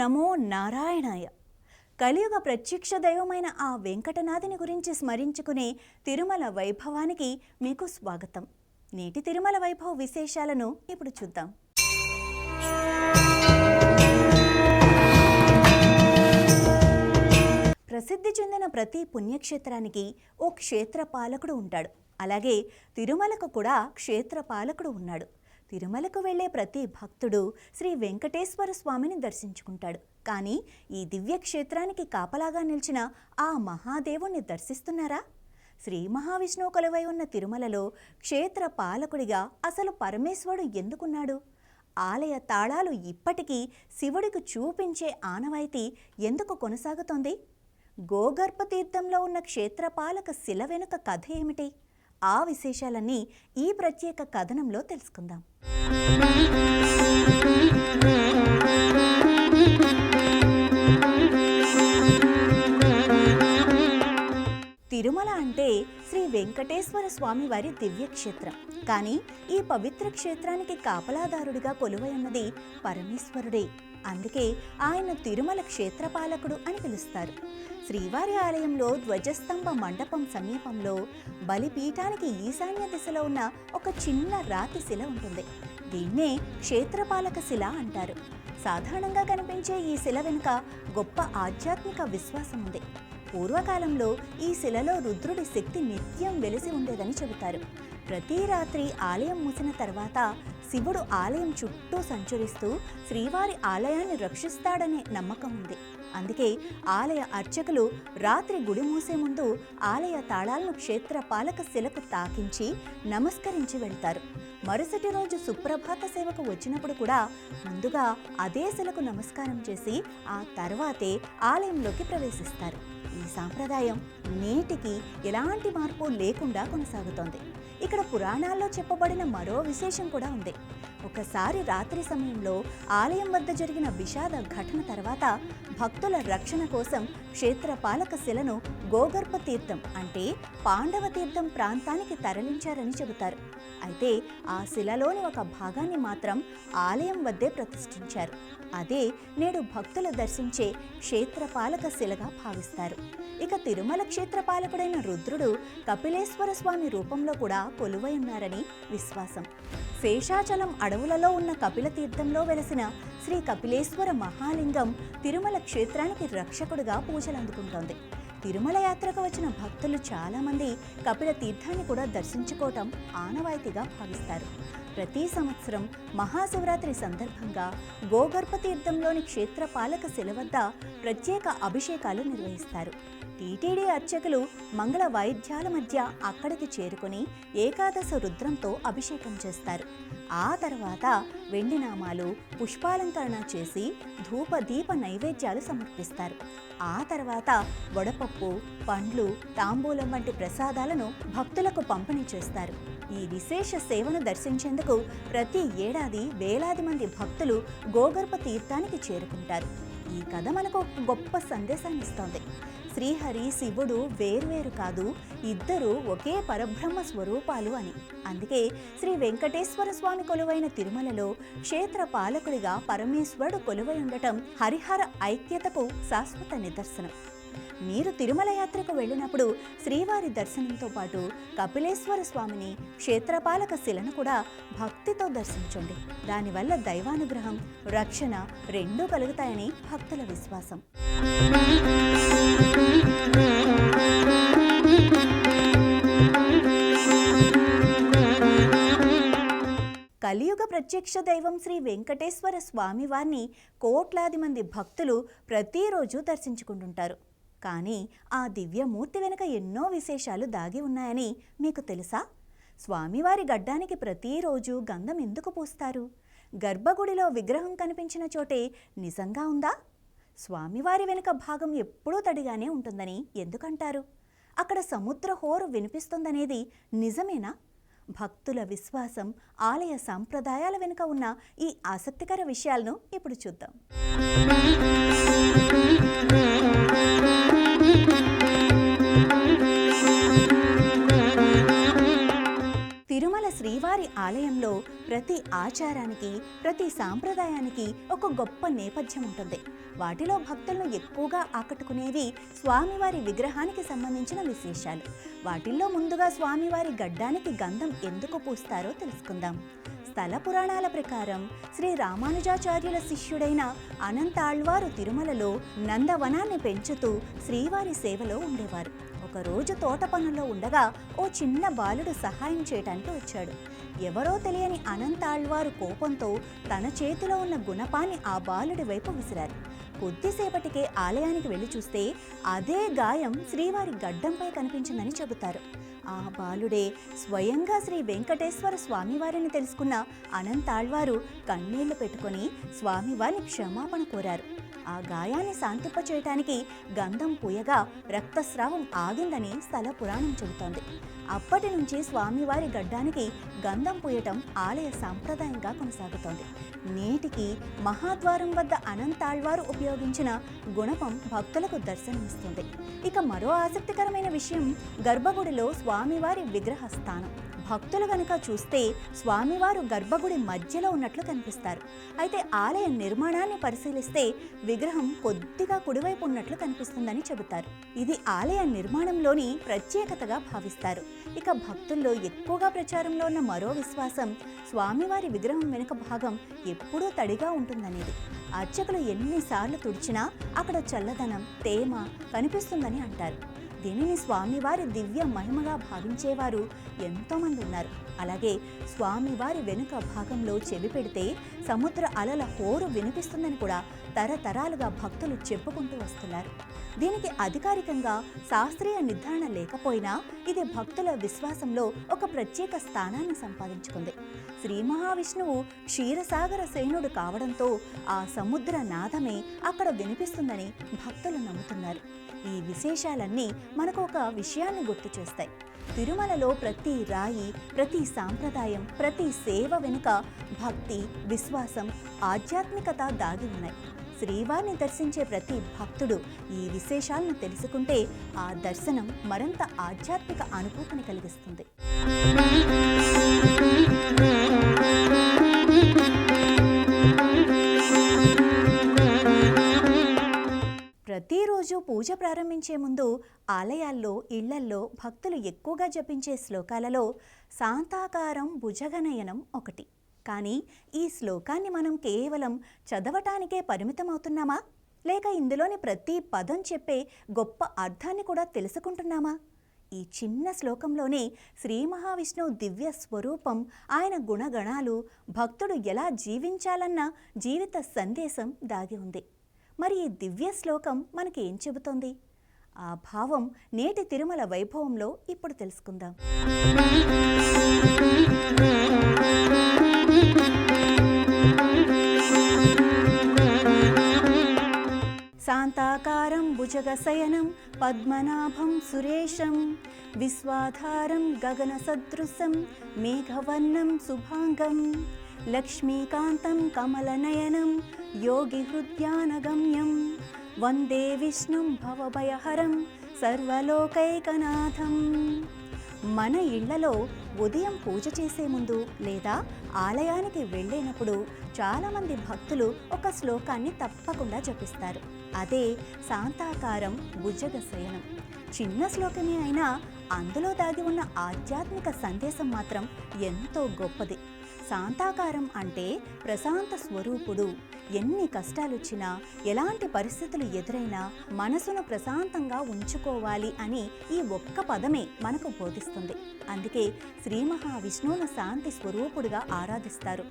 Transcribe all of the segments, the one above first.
నమో నారాయణాయ. కలియుగ ప్రత్యక్ష దైవమైన ఆ వెంకటనాథుని గురించి స్మరించుకునే తిరుమల వైభవానికి మీకు స్వాగతం. నేటి తిరుమల వైభవ విశేషాలను ఇప్పుడు చూద్దాం. ప్రసిద్ధి చెందిన ప్రతి పుణ్యక్షేత్రానికి ఓ క్షేత్ర పాలకుడు ఉంటాడు. అలాగే తిరుమలకు కూడా క్షేత్ర పాలకుడు ఉన్నాడు. తిరుమలకు వెళ్లే ప్రతి భక్తుడు శ్రీ వెంకటేశ్వర స్వామిని దర్శించుకుంటాడు. కానీ ఈ దివ్య క్షేత్రానికి కాపలాగా నిలిచిన ఆ మహాదేవుణ్ణి దర్శిస్తున్నారా? శ్రీ మహావిష్ణువు కొలువై ఉన్న తిరుమలలో క్షేత్ర పాలకుడిగా అసలు పరమేశ్వరుడు ఎందుకున్నాడు? ఆలయ తాళాలు ఇప్పటికీ శివుడికి చూపించే ఆనవాయితీ ఎందుకు కొనసాగుతోంది? గోగర్భ తీర్థంలో ఉన్న క్షేత్రపాలక శిల వెనుక కథ ఏమిటి? ఆ విశేషాలన్నీ ఈ ప్రత్యేక కథనంలో తెలుసుకుందాం. తిరుమల అంటే శ్రీ వెంకటేశ్వర స్వామి వారి దివ్యక్షేత్రం. కానీ ఈ పవిత్ర క్షేత్రానికి కాపలాదారుడిగా కొలువై ఉన్నది పరమేశ్వరుడే. అందుకే ఆయన తిరుమల క్షేత్రపాలకుడు అని పిలుస్తారు. శ్రీవారి ఆలయంలో ధ్వజస్తంభ మండపం సమీపంలో బలిపీఠానికి ఈశాన్య దిశలో ఉన్న ఒక చిన్న రాతి శిల ఉంటుంది. దీన్నే క్షేత్రపాలక శిల అంటారు. సాధారణంగా కనిపించే ఈ శిల వెనుక గొప్ప ఆధ్యాత్మిక విశ్వాసం ఉంది. పూర్వకాలంలో ఈ శిలలో రుద్రుడి శక్తి నిత్యం వెలిసి ఉండేదని చెబుతారు. ప్రతి రాత్రి ఆలయం మూసిన తర్వాత శివుడు ఆలయం చుట్టూ సంచరిస్తూ శ్రీవారి ఆలయాన్ని రక్షిస్తాడనే నమ్మకం ఉంది. అందుకే ఆలయ అర్చకులు రాత్రి గుడి మూసే ముందు ఆలయ తాళాలను క్షేత్రపాలక శిలకు తాకించి నమస్కరించి వెళ్తారు. మరుసటి రోజు సుప్రభాత సేవకు వచ్చినప్పుడు కూడా ముందుగా అదే శిలకు నమస్కారం చేసి ఆ తర్వాతే ఆలయంలోకి ప్రవేశిస్తారు. ఈ సాంప్రదాయం నేటికి ఎలాంటి మార్పు లేకుండా కొనసాగుతోంది. ఇక్కడ పురాణాల్లో చెప్పబడిన మరో విశేషం కూడా ఉంది. ఒకసారి రాత్రి సమయంలో ఆలయం వద్ద జరిగిన విషాద ఘటన తర్వాత భక్తుల రక్షణ కోసం క్షేత్రపాలక శిలను గోగర్భ తీర్థం అంటే పాండవ తీర్థం ప్రాంతానికి తరలించారని చెబుతారు. అయితే ఆ శిలలోని ఒక భాగాన్ని మాత్రం ఆలయం వద్దే ప్రతిష్ఠించారు. అదే నేడు భక్తులు దర్శించే క్షేత్రపాలక శిలగా భావిస్తారు. ఇక తిరుమల క్షేత్రపాలకుడైన రుద్రుడు కపిలేశ్వర స్వామి రూపంలో కూడా కొలువై ఉన్నారని విశ్వాసం. శేషాచలం అడవులలో ఉన్న కపిల తీర్థంలో వెలసిన శ్రీ కపిలేశ్వర మహాలింగం తిరుమల క్షేత్రానికి రక్షకుడుగా పూజలు అందుకుంటోంది. తిరుమల యాత్రకు వచ్చిన భక్తులు చాలామంది కపిల తీర్థాన్ని కూడా దర్శించుకోవటం ఆనవాయితీగా భావిస్తారు. ప్రతి సంవత్సరం మహాశివరాత్రి సందర్భంగా గోగర్భ తీర్థంలోని క్షేత్రపాలక శిల వద్ద ప్రత్యేక అభిషేకాలు నిర్వహిస్తారు. టీటీడీ అర్చకులు మంగళ వాయిద్యాల మధ్య అక్కడికి చేరుకుని ఏకాదశ రుద్రంతో అభిషేకం చేస్తారు. ఆ తర్వాత వెండి నామాలు, పుష్పాలంకరణ చేసి ధూప దీప నైవేద్యాలు సమర్పిస్తారు. ఆ తర్వాత వడపప్పు, పండ్లు, తాంబూలం వంటి ప్రసాదాలను భక్తులకు పంపిణీ చేస్తారు. ఈ విశేష సేవను దర్శించేందుకు ప్రతి ఏడాది వేలాది మంది భక్తులు గోగర్భ తీర్థానికి చేరుకుంటారు. ఈ కథ మనకు ఒక గొప్ప సందేశాన్ని ఇస్తోంది. శ్రీహరి, శివుడు వేర్వేరు కాదు, ఇద్దరు ఒకే పరబ్రహ్మ స్వరూపాలు అని. అందుకే శ్రీ వెంకటేశ్వర స్వామి కొలువైన తిరుమలలో క్షేత్ర పాలకుడిగా పరమేశ్వరుడు కొలువై ఉండటం హరిహర ఐక్యతకు శాశ్వత నిదర్శనం. మీరు తిరుమల యాత్రకు వెళ్ళినప్పుడు శ్రీవారి దర్శనంతో పాటు కపిలేశ్వర స్వామిని, క్షేత్రపాలక శిలను కూడా భక్తితో దర్శించండి. దానివల్ల దైవానుగ్రహం, రక్షణ రెండూ కలుగుతాయని భక్తుల విశ్వాసం. కలియుగ ప్రత్యక్ష దైవం శ్రీ వెంకటేశ్వర స్వామి వారిని కోట్లాది మంది భక్తులు ప్రతిరోజు దర్శించుకుంటుంటారు. కానీ ఆ దివ్యమూర్తి వెనుక ఎన్నో విశేషాలు దాగి ఉన్నాయని మీకు తెలుసా? స్వామివారి గడ్డానికి ప్రతిరోజు గంధం ఎందుకు పూస్తారు? గర్భగుడిలో విగ్రహం కనిపించిన చోటే నిజంగా ఉందా? స్వామివారి వెనుక భాగం ఎప్పుడూ తడిగానే ఉంటుందని ఎందుకంటారు? అక్కడ సముద్ర హోరు వినిపిస్తుందనేది నిజమేనా? భక్తుల విశ్వాసం, ఆలయ సాంప్రదాయాల వెనుక ఉన్న ఈ ఆసక్తికర విషయాలను ఇప్పుడు చూద్దాం. తిరుమల తిరుమల శ్రీవారి ఆలయంలో ప్రతి ఆచారానికి, ప్రతి సాంప్రదాయానికి ఒక గొప్ప నేపథ్యం ఉంటుంది. వాటిలో భక్తులను ఎక్కువగా ఆకట్టుకునేవి స్వామివారి విగ్రహానికి సంబంధించిన విశేషాలు. వాటిల్లో ముందుగా స్వామివారి గడ్డానికి గంధం ఎందుకు పూస్తారో తెలుసుకుందాం. స్థల పురాణాల ప్రకారం శ్రీ రామానుజాచార్యుల శిష్యుడైన అనంతాళ్వారు తిరుమలలో నందవనాన్ని పెంచుతూ శ్రీవారి సేవలో ఉండేవారు. ఒకరోజు తోట పనుల్లో ఉండగా ఓ చిన్న బాలుడు సహాయం చేయటానికి వచ్చాడు. ఎవరో తెలియని అనంతాళ్వారు కోపంతో తన చేతిలో ఉన్న గుణపాన్ని ఆ బాలుడి వైపు విసిరారు. కొద్దిసేపటికే ఆలయానికి వెళ్ళి చూస్తే అదే గాయం శ్రీవారి గడ్డంపై కనిపించిందని చెబుతారు. ఆ బాలుడే స్వయంగా శ్రీ వెంకటేశ్వర స్వామివారిని తెలుసుకున్న అనంతాళ్వారు కన్నీళ్లు పెట్టుకొని స్వామివారిని క్షమాపణ కోరారు. ఆ గాయాన్ని శాంతింపచేయటానికి గంధం పూయగా రక్తస్రావం ఆగిందని స్థల పురాణం చెబుతోంది. అప్పటి నుంచి స్వామివారి గడ్డానికి గంధం పూయటం ఆలయ సాంప్రదాయంగా కొనసాగుతోంది. నేటికి మహాద్వారం వద్ద అనంతాళ్వారు ఉపయోగించిన గుణపం భక్తులకు దర్శనమిస్తుంది. ఇక మరో ఆసక్తికరమైన విషయం గర్భగుడిలో స్వామివారి విగ్రహ స్థానం. భక్తులు గనుక చూస్తే స్వామివారు గర్భగుడి మధ్యలో ఉన్నట్లు కనిపిస్తారు. అయితే ఆలయ నిర్మాణాన్ని పరిశీలిస్తే విగ్రహం కొద్దిగా కుడివైపు ఉన్నట్లు కనిపిస్తుందని చెబుతారు. ఇది ఆలయ నిర్మాణంలోని ప్రత్యేకతగా భావిస్తారు. ఇక భక్తుల్లో ఎక్కువగా ప్రచారంలో ఉన్న మరో విశ్వాసం స్వామివారి విగ్రహం వెనుక భాగం ఎప్పుడూ తడిగా ఉంటుందనేది. అర్చకులు ఎన్నిసార్లు తుడిచినా అక్కడ చల్లదనం, తేమ కనిపిస్తుందని అంటారు. దీనిని స్వామివారి దివ్య మహిమగా భావించేవారు ఎంతోమంది ఉన్నారు. అలాగే స్వామివారి వెనుక భాగంలో చెవి పెడితే సముద్ర అలల హోరు వినిపిస్తుందని కూడా తరతరాలుగా భక్తులు చెప్పుకుంటూ వస్తున్నారు. దీనికి అధికారికంగా శాస్త్రీయ నిర్ధారణ లేకపోయినా ఇది భక్తుల విశ్వాసంలో ఒక ప్రత్యేక స్థానాన్ని సంపాదించుకుంది. శ్రీ మహావిష్ణువు క్షీరసాగర సేనుడు కావడంతో ఆ సముద్ర నాదమే అక్కడ వినిపిస్తుందని భక్తులు నమ్ముతున్నారు. ఈ విశేషాలన్నీ మనకు ఒక విషయాన్ని గుర్తు చేస్తాయి. తిరుమలలో ప్రతి రాయి, ప్రతి సాంప్రదాయం, ప్రతి సేవ వెనుక భక్తి, విశ్వాసం, ఆధ్యాత్మికత దాగి ఉన్నాయి. శ్రీవారిని దర్శించే ప్రతి భక్తుడు ఈ విశేషాలను తెలుసుకుంటే ఆ దర్శనం మరింత ఆధ్యాత్మిక అనుభూతిని కలిగిస్తుంది. ప్రతిరోజు పూజ ప్రారంభించే ముందు ఆలయాల్లో, ఇళ్లల్లో భక్తులు ఎక్కువగా జపించే శ్లోకాలలో శాంతాకారం భుజగనయనం ఒకటి. కానీ ఈ శ్లోకాన్ని మనం కేవలం చదవటానికే పరిమితమవుతున్నామా? లేక ఇందులోని ప్రతి పదం చెప్పే గొప్ప అర్థాన్ని కూడా తెలుసుకుంటున్నామా? ఈ చిన్న శ్లోకంలోనే శ్రీ మహావిష్ణువు దివ్య స్వరూపం, ఆయన గుణగణాలు, భక్తుడు ఎలా జీవించాలన్న జీవిత సందేశం దాగి ఉంది. మరి ఈ దివ్య శ్లోకం మనకి ఏం చెబుతోంది? ఆ భావం నేటి తిరుమల వైభవంలో ఇప్పుడు తెలుసుకుందాం. శాంతాకారం భుజగశయనం పద్మనాభం సురేశం విశ్వాధారం గగన సదృశం మేఘవర్ణం శుభాంగం లక్ష్మీకాంతం కమలనయనం యోగి హృద్యానగమ్యం వందే విష్ణుం భవభయహరం సర్వలోకైకనాథం. మన ఇళ్లలో ఉదయం పూజ చేసే ముందు లేదా ఆలయానికి వెళ్ళేటప్పుడు చాలామంది భక్తులు ఒక శ్లోకాన్ని తప్పకుండా జపిస్తారు. అదే శాంతాకారం భుజగశయనం. చిన్న శ్లోకమే అయినా అందులో దాగి ఉన్న ఆధ్యాత్మిక సందేశం మాత్రం ఎంతో గొప్పది. శాంతాకారం అంటే ప్రశాంత స్వరూపుడు. ఎన్ని కష్టాలొచ్చినా, ఎలాంటి పరిస్థితులు ఎదురైనా మనసును ప్రశాంతంగా ఉంచుకోవాలి అని ఈ ఒక్క పదమే మనకు బోధిస్తుంది. అందుకే శ్రీ మహావిష్ణువును శాంతి స్వరూపుడుగా ఆరాధిస్తారు.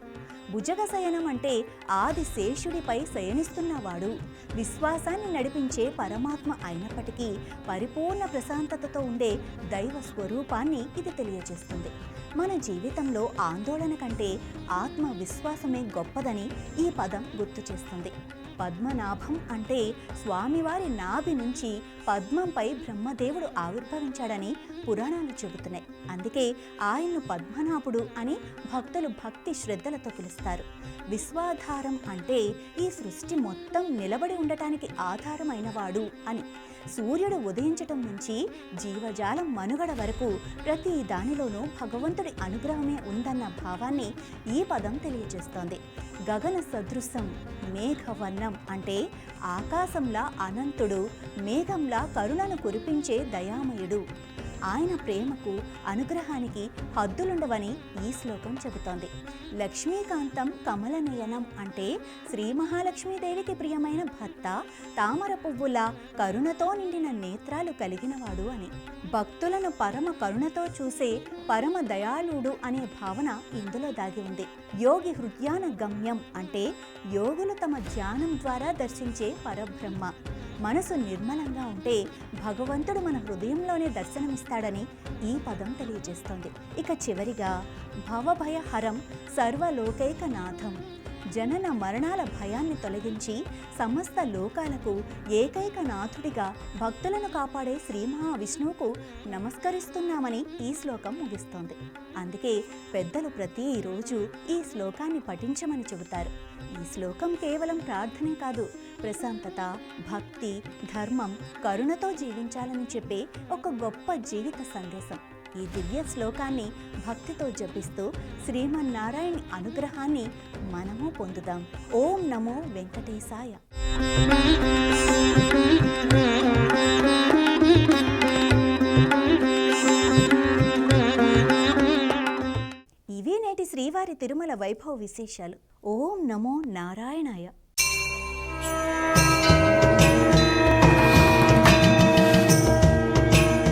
భుజగశయనం అంటే ఆది శేషుడిపై శయనిస్తున్నవాడు, విశ్వాసాన్ని నడిపించే పరమాత్మ అయినప్పటికీ పరిపూర్ణ ప్రశాంతతతో ఉండే దైవ స్వరూపాన్ని ఇది తెలియజేస్తుంది. మన జీవితంలో ఆందోళన కంటే ఆత్మ విశ్వాసమే గొప్పదని ఈ పదం గుర్తు చేస్తుంది. పద్మనాభం అంటే స్వామివారి నాభి నుంచి పద్మంపై బ్రహ్మదేవుడు ఆవిర్భవించాడని పురాణాలు చెబుతున్నాయి. అందుకే ఆయన్ను పద్మనాభుడు అని భక్తులు భక్తి శ్రద్ధలతో పిలుస్తారు. విశ్వాధారం అంటే ఈ సృష్టి మొత్తం నిలబడి ఉండటానికి ఆధారమైనవాడు అని. సూర్యుడు ఉదయించటం నుంచి జీవజాలం మనుగడ వరకు ప్రతి దానిలోనూ భగవంతుడి అనుగ్రహమే ఉందన్న భావాన్ని ఈ పదం తెలియజేస్తోంది. గగన సదృశం మేఘవర్ణం అంటే ఆకాశంలా అనంతుడు, మేఘంలా కరుణను కురిపించే దయామయుడు. ఆయన ప్రేమకు, అనుగ్రహానికి హద్దులుండవని ఈ శ్లోకం చెబుతోంది. లక్ష్మీకాంతం కమలనయనం అంటే శ్రీ మహాలక్ష్మీదేవికి ప్రియమైన భర్త, తామర పువ్వులా కరుణతో నిండిన నేత్రాలు కలిగినవాడు అని. భక్తులను పరమ కరుణతో చూసే పరమ దయాళుడు అనే భావన ఇందులో దాగి ఉంది. యోగి హృదయాన గమ్యం అంటే యోగులు తమ ధ్యానం ద్వారా దర్శించే పరబ్రహ్మ. మనసు నిర్మలంగా ఉంటే భగవంతుడు మన హృదయంలోనే దర్శనమిస్తాడని ఈ పదం తెలియజేస్తోంది. ఇక చివరిగా భవభయహరం సర్వలోకైకనాథం, జనన మరణాల భయాన్ని తొలగించి సమస్త లోకాలకు ఏకైక నాథుడిగా భక్తులను కాపాడే శ్రీ మహావిష్ణువుకు నమస్కరిస్తున్నామని ఈ శ్లోకం ముగిస్తోంది. అందుకే పెద్దలు ప్రతిరోజు ఈ శ్లోకాన్ని పఠించమని చెబుతారు. ఈ శ్లోకం కేవలం ప్రార్థనే కాదు, ప్రశాంతత, భక్తి, ధర్మం, కరుణతో జీవించాలని చెప్పే ఒక గొప్ప జీవిత సందేశం. ఈ దివ్య శ్లోకాన్ని భక్తితో జపిస్తూ శ్రీమన్నారాయణి అనుగ్రహాన్ని మనము పొందుదాం. ఓం నమో వెంకటేశాయ. ఇవే నేటి శ్రీవారి తిరుమల వైభవ విశేషాలు. ఓం నమో నారాయణాయ.